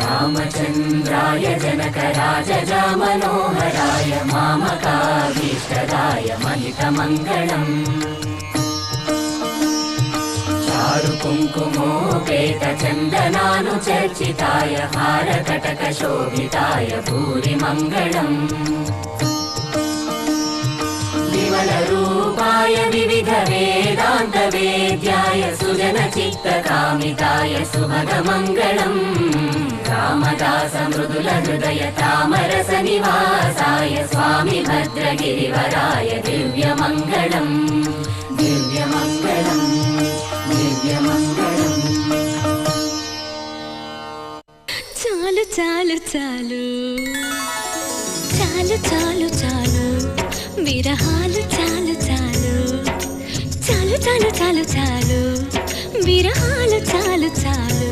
रामचन्द्राय जनकराजजा मनोहराय मामकाभीष्टदाय महितमङ्गलम् चारु कुङ्कुमोपेतचन्दनानुचर्चिताय हारकटकशोभिताय भूरिमङ्गलम् विमलरूपाय विविधवेदान्तवेद्याय सुजनचित्तकामिताय सुभगमङ्गलम् रामदास मृदुलहृदय तामरसनिवासाय स्वामि भद्रगिरिवराय दिव्यमङ्गलम् दिव्यमङ्गलम् दिव्यमङ्गलम् చాలు చాలు చాలు చాలు చాలు చాలు విరహాలు చాలు చాలు చాలు చాలు చాలు చాలు విరహాలు చాలు చాలు